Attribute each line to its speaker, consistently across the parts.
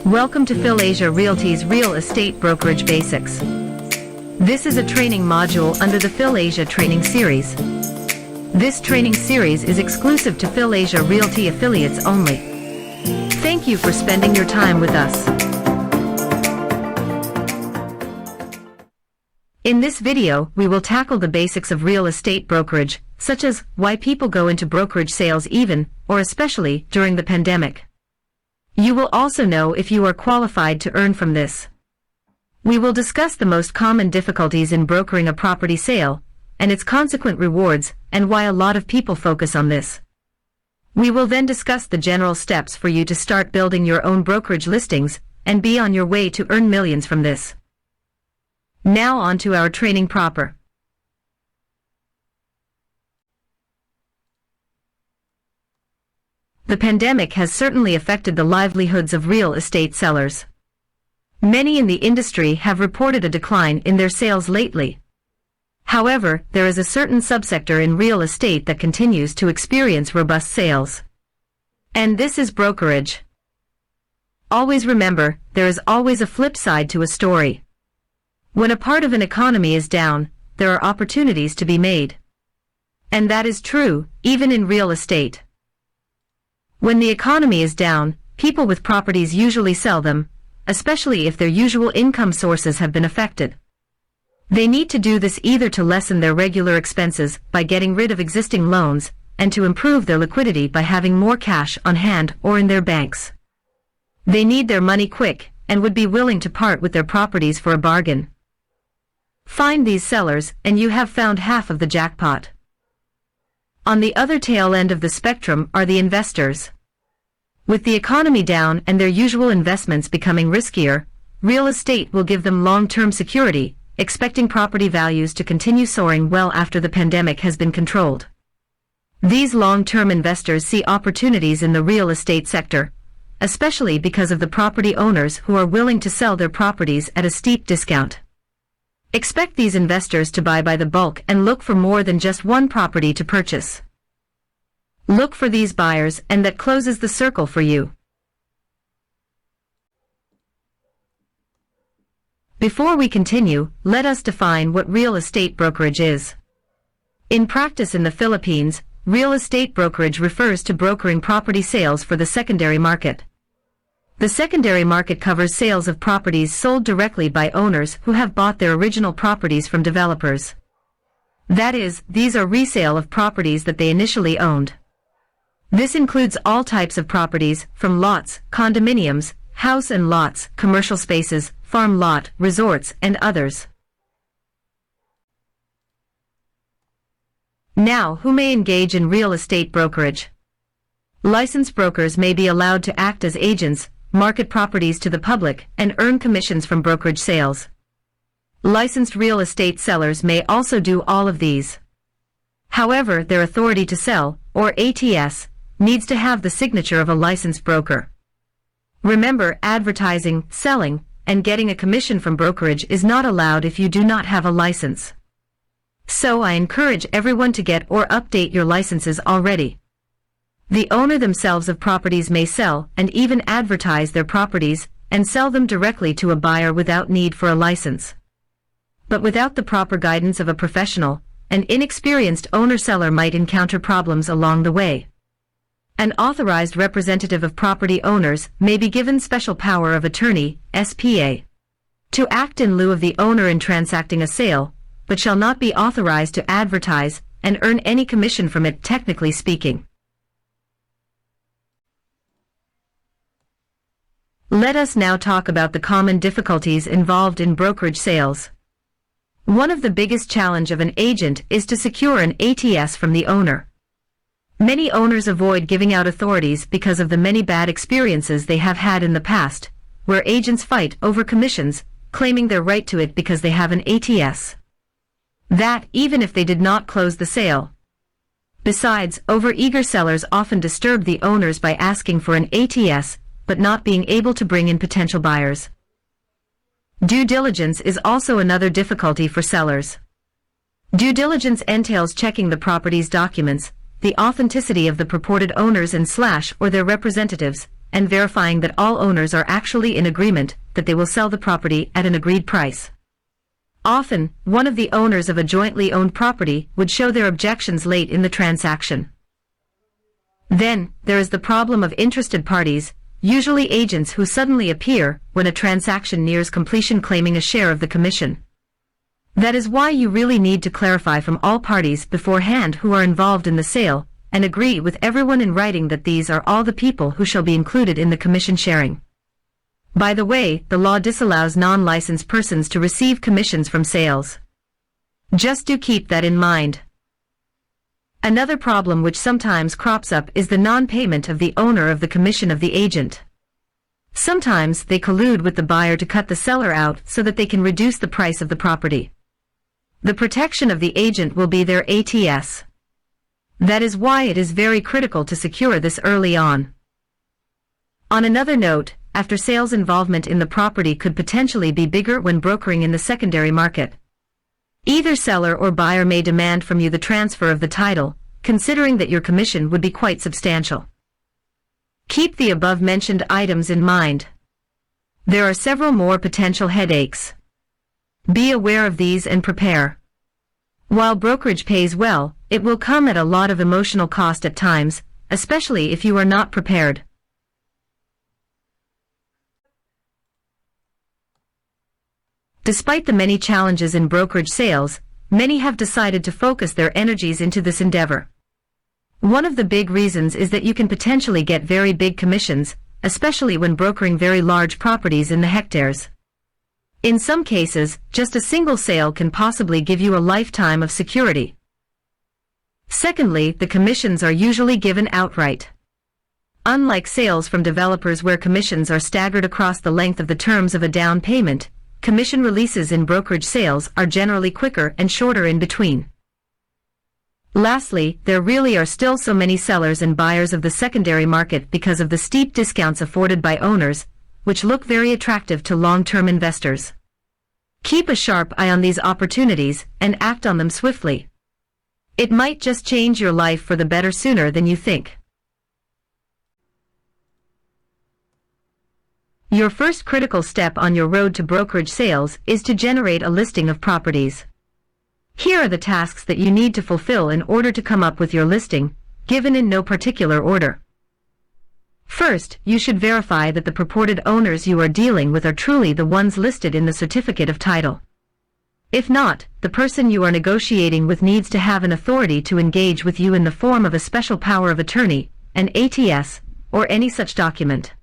Speaker 1: Welcome to Philasia Realty's Real Estate Brokerage Basics. This is a training module under the Philasia Training Series. This training series is exclusive to Philasia Realty affiliates only. Thank you for spending your time with us. In this video, we will tackle the basics of real estate brokerage, such as why people go into brokerage sales even, or especially, during the pandemic. You will also know if you are qualified to earn from this. We will discuss the most common difficulties in brokering a property sale, and its consequent rewards, and why a lot of people focus on this. We will then discuss the general steps for you to start building your own brokerage listings, and be on your way to earn millions from this. Now on to our training proper. The pandemic has certainly affected the livelihoods of real estate sellers. Many in the industry have reported a decline in their sales lately. However, there is a certain subsector in real estate that continues to experience robust sales. And this is brokerage. Always remember, there is always a flip side to a story. When a part of an economy is down, there are opportunities to be made. And that is true, even in real estate. When the economy is down, people with properties usually sell them, especially if their usual income sources have been affected. They need to do this either to lessen their regular expenses by getting rid of existing loans, and to improve their liquidity by having more cash on hand or in their banks. They need their money quick, and would be willing to part with their properties for a bargain. Find these sellers, and you have found half of the jackpot. On the other tail end of the spectrum are the investors. With the economy down and their usual investments becoming riskier, real estate will give them long-term security, expecting property values to continue soaring well after the pandemic has been controlled. These long-term investors see opportunities in the real estate sector, especially because of the property owners who are willing to sell their properties at a steep discount. Expect these investors to buy by the bulk and look for more than just one property to purchase. Look for these buyers, and that closes the circle for you. Before we continue, let us define what real estate brokerage is. In practice in the Philippines, real estate brokerage refers to brokering property sales for the secondary market. The secondary market covers sales of properties sold directly by owners who have bought their original properties from developers. That is, these are resale of properties that they initially owned. This includes all types of properties, from lots, condominiums, house and lots, commercial spaces, farm lot, resorts, and others. Now, who may engage in real estate brokerage? Licensed brokers may be allowed to act as agents, market properties to the public, and earn commissions from brokerage sales. Licensed real estate sellers may also do all of these. However, their authority to sell, or ATS, needs to have the signature of a licensed broker. Remember, advertising, selling, and getting a commission from brokerage is not allowed if you do not have a license. So I encourage everyone to get or update your licenses already. The owner themselves of properties may sell and even advertise their properties and sell them directly to a buyer without need for a license. But without the proper guidance of a professional, an inexperienced owner-seller might encounter problems along the way. An authorized representative of property owners may be given special power of attorney, SPA, to act in lieu of the owner in transacting a sale, but shall not be authorized to advertise and earn any commission from it, technically speaking. Let us now talk about the common difficulties involved in brokerage sales. One of the biggest challenge of an agent is to secure an ATS from the owner. Many owners avoid giving out authorities because of the many bad experiences they have had in the past, where agents fight over commissions, claiming their right to it because they have an ATS. That, even if they did not close the sale. Besides, overeager sellers often disturb the owners by asking for an ATS, but not being able to bring in potential buyers. Due diligence is also another difficulty for sellers. Due diligence entails checking the property's documents, the authenticity of the purported owners and/or their representatives, and verifying that all owners are actually in agreement that they will sell the property at an agreed price. Often, one of the owners of a jointly owned property would show their objections late in the transaction. Then, there is the problem of interested parties, usually agents who suddenly appear when a transaction nears completion claiming a share of the commission. That is why you really need to clarify from all parties beforehand who are involved in the sale, and agree with everyone in writing that these are all the people who shall be included in the commission sharing. By the way, the law disallows non-licensed persons to receive commissions from sales. Just do keep that in mind. Another problem which sometimes crops up is the non-payment of the owner of the commission of the agent. Sometimes they collude with the buyer to cut the seller out so that they can reduce the price of the property. The protection of the agent will be their ATS. That is why it is very critical to secure this early on. On another note, after-sales involvement in the property could potentially be bigger when brokering in the secondary market. Either seller or buyer may demand from you the transfer of the title, considering that your commission would be quite substantial. Keep the above-mentioned items in mind. There are several more potential headaches. Be aware of these and prepare. While brokerage pays well, it will come at a lot of emotional cost at times, especially if you are not prepared. Despite the many challenges in brokerage sales, many have decided to focus their energies into this endeavor. One of the big reasons is that you can potentially get very big commissions, especially when brokering very large properties in the hectares. In some cases, just a single sale can possibly give you a lifetime of security. Secondly, the commissions are usually given outright. Unlike sales from developers where commissions are staggered across the length of the terms of a down payment, commission releases in brokerage sales are generally quicker and shorter in between. Lastly, there really are still so many sellers and buyers of the secondary market because of the steep discounts afforded by owners, which look very attractive to long-term investors. Keep a sharp eye on these opportunities and act on them swiftly. It might just change your life for the better sooner than you think. Your first critical step on your road to brokerage sales is to generate a listing of properties. Here are the tasks that you need to fulfill in order to come up with your listing, given in no particular order. First, you should verify that the purported owners you are dealing with are truly the ones listed in the certificate of title. If not, the person you are negotiating with needs to have an authority to engage with you in the form of a special power of attorney, an ATS, or any such document.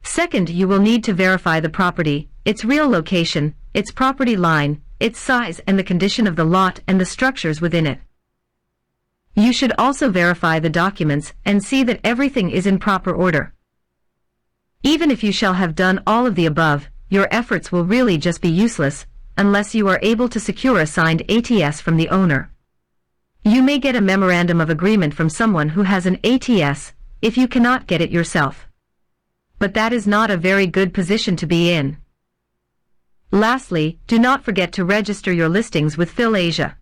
Speaker 1: Second, you will need to verify the property, its real location, its property line, its size and the condition of the lot and the structures within it. You should also verify the documents and see that everything is in proper order. Even if you shall have done all of the above, your efforts will really just be useless, unless you are able to secure a signed ATS from the owner. You may get a memorandum of agreement from someone who has an ATS, if you cannot get it yourself. But that is not a very good position to be in. Lastly, do not forget to register your listings with PhilAsia.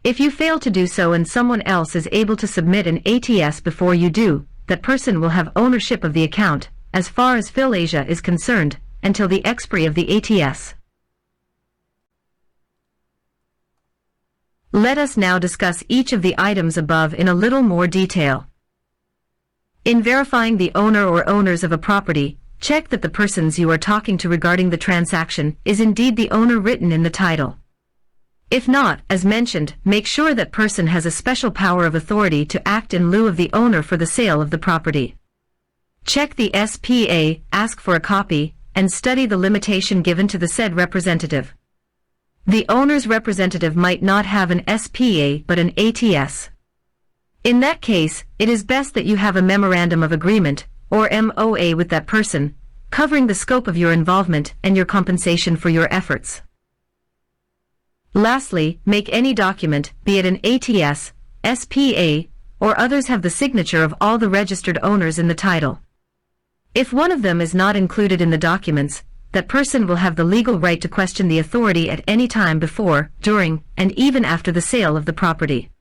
Speaker 1: If you fail to do so and someone else is able to submit an ATS before you do, that person will have ownership of the account, as far as PhilAsia is concerned, until the expiry of the ATS. Let us now discuss each of the items above in a little more detail. In verifying the owner or owners of a property, check that the persons you are talking to regarding the transaction is indeed the owner written in the title. If not, as mentioned, make sure that person has a special power of authority to act in lieu of the owner for the sale of the property. Check the SPA, ask for a copy, and study the limitation given to the said representative. The owner's representative might not have an SPA but an ATS. In that case, it is best that you have a memorandum of agreement, or MOA with that person, covering the scope of your involvement and your compensation for your efforts. Lastly, make any document, be it an ATS, SPA, or others have the signature of all the registered owners in the title. If one of them is not included in the documents, that person will have the legal right to question the authority at any time before, during, and even after the sale of the property.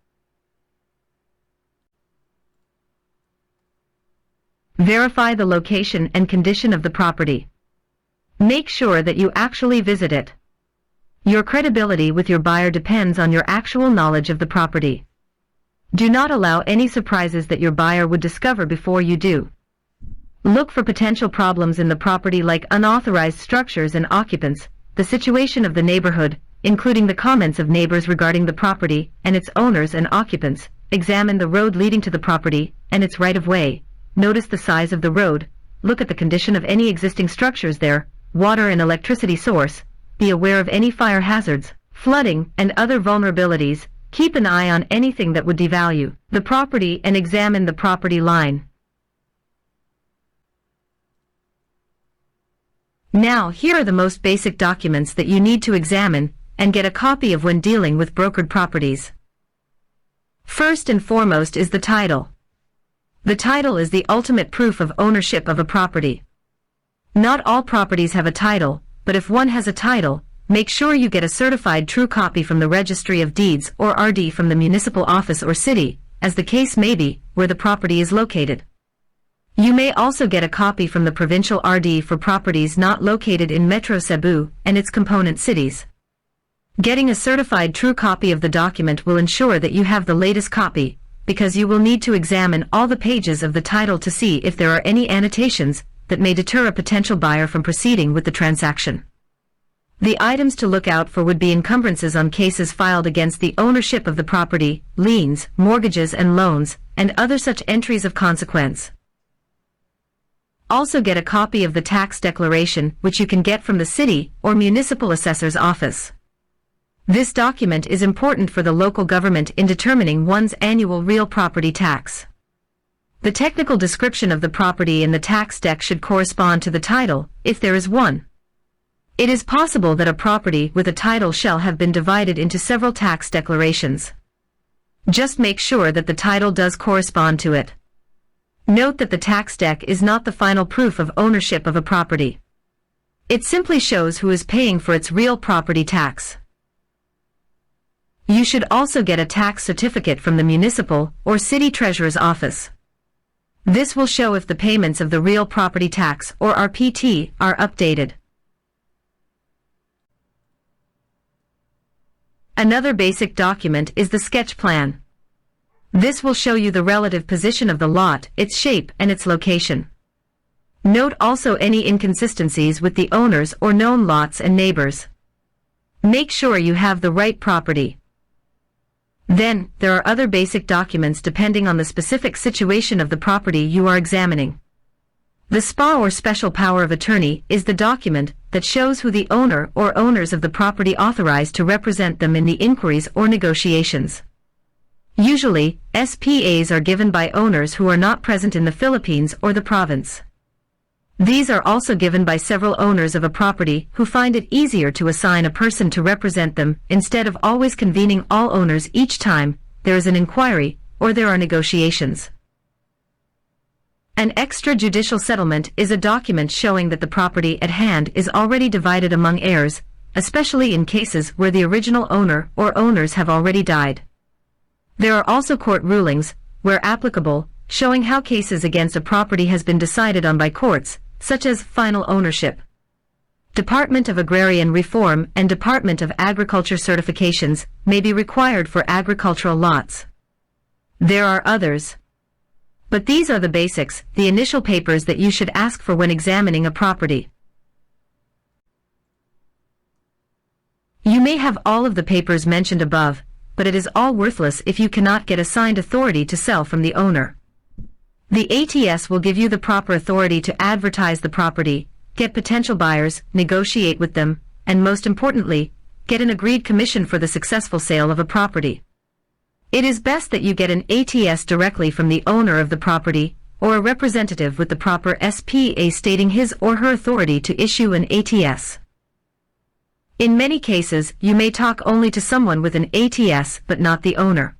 Speaker 1: Verify the location and condition of the property. Make sure that you actually visit it. Your credibility with your buyer depends on your actual knowledge of the property. Do not allow any surprises that your buyer would discover before you do. Look for potential problems in the property like unauthorized structures and occupants, the situation of the neighborhood, including the comments of neighbors regarding the property and its owners and occupants. Examine the road leading to the property and its right-of-way. Notice the size of the road. Look at the condition of any existing structures there, water and electricity source. Be aware of any fire hazards, flooding, and other vulnerabilities. Keep an eye on anything that would devalue the property and examine the property line. Now, here are the most basic documents that you need to examine and get a copy of when dealing with brokered properties. First and foremost is the title. The title is the ultimate proof of ownership of a property. Not all properties have a title, but if one has a title, make sure you get a certified true copy from the Registry of Deeds or RD from the municipal office or city, as the case may be, where the property is located. You may also get a copy from the provincial RD for properties not located in Metro Cebu and its component cities. Getting a certified true copy of the document will ensure that you have the latest copy, because you will need to examine all the pages of the title to see if there are any annotations that may deter a potential buyer from proceeding with the transaction. The items to look out for would be encumbrances on cases filed against the ownership of the property, liens, mortgages and loans, and other such entries of consequence. Also get a copy of the tax declaration, which you can get from the city or municipal assessor's office. This document is important for the local government in determining one's annual real property tax. The technical description of the property in the tax deck should correspond to the title, if there is one. It is possible that a property with a title shall have been divided into several tax declarations. Just make sure that the title does correspond to it. Note that the tax deck is not the final proof of ownership of a property. It simply shows who is paying for its real property tax. You should also get a tax certificate from the municipal or city treasurer's office. This will show if the payments of the real property tax or RPT are updated. Another basic document is the sketch plan. This will show you the relative position of the lot, its shape, and its location. Note also any inconsistencies with the owners or known lots and neighbors. Make sure you have the right property. Then, there are other basic documents depending on the specific situation of the property you are examining. The SPA or Special Power of Attorney is the document that shows who the owner or owners of the property authorized to represent them in the inquiries or negotiations. Usually, SPAs are given by owners who are not present in the Philippines or the province. These are also given by several owners of a property who find it easier to assign a person to represent them instead of always convening all owners each time there is an inquiry or there are negotiations. An extrajudicial settlement is a document showing that the property at hand is already divided among heirs, especially in cases where the original owner or owners have already died. There are also court rulings, where applicable, showing how cases against a property has been decided on by courts, such as final ownership. Department of Agrarian Reform and Department of Agriculture certifications may be required for agricultural lots. There are others. But these are the basics, the initial papers that you should ask for when examining a property. You may have all of the papers mentioned above, but it is all worthless if you cannot get assigned authority to sell from the owner. The ATS will give you the proper authority to advertise the property, get potential buyers, negotiate with them, and most importantly, get an agreed commission for the successful sale of a property. It is best that you get an ATS directly from the owner of the property, or a representative with the proper SPA stating his or her authority to issue an ATS. In many cases, you may talk only to someone with an ATS but not the owner.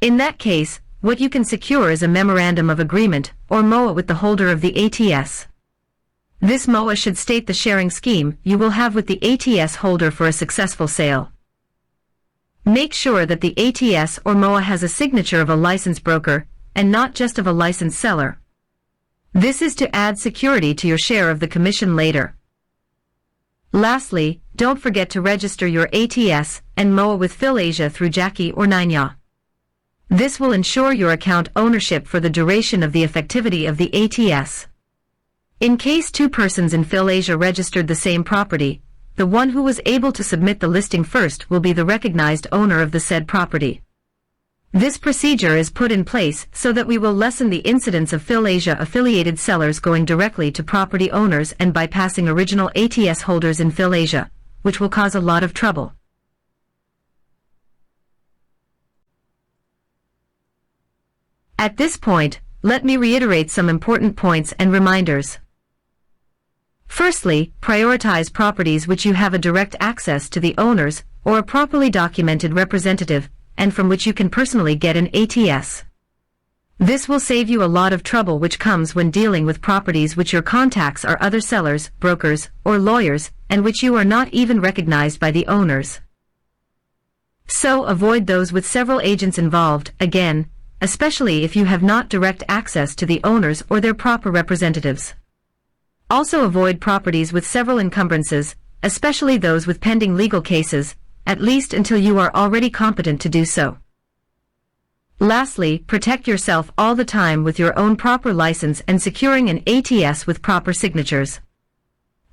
Speaker 1: In that case, what you can secure is a Memorandum of Agreement, or MOA, with the holder of the ATS. This MOA should state the sharing scheme you will have with the ATS holder for a successful sale. Make sure that the ATS or MOA has a signature of a licensed broker, and not just of a licensed seller. This is to add security to your share of the commission later. Lastly, don't forget to register your ATS and MOA with PhilAsia through Jackie or Ninya. This will ensure your account ownership for the duration of the effectivity of the ATS. In case two persons in PhilAsia registered the same property, the one who was able to submit the listing first will be the recognized owner of the said property. This procedure is put in place so that we will lessen the incidence of PhilAsia affiliated sellers going directly to property owners and bypassing original ATS holders in PhilAsia, which will cause a lot of trouble. At this point, let me reiterate some important points and reminders. Firstly, prioritize properties which you have a direct access to the owners or a properly documented representative and from which you can personally get an ATS. This will save you a lot of trouble which comes when dealing with properties which your contacts are other sellers, brokers, or lawyers, and which you are not even recognized by the owners. So avoid those with several agents involved, again, especially if you have not direct access to the owners or their proper representatives. Also avoid properties with several encumbrances, especially those with pending legal cases, at least until you are already competent to do so. Lastly, protect yourself all the time with your own proper license and securing an ATS with proper signatures.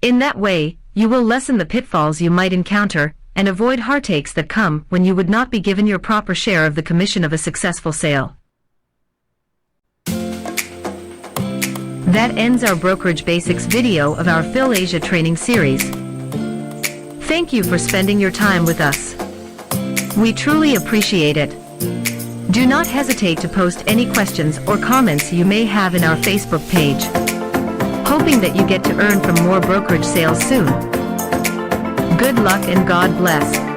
Speaker 1: In that way, you will lessen the pitfalls you might encounter and avoid heartaches that come when you would not be given your proper share of the commission of a successful sale. That ends our Brokerage Basics video of our PhilAsia training series. Thank you for spending your time with us. We truly appreciate it. Do not hesitate to post any questions or comments you may have in our Facebook page. Hoping that you get to earn from more brokerage sales soon. Good luck and God bless.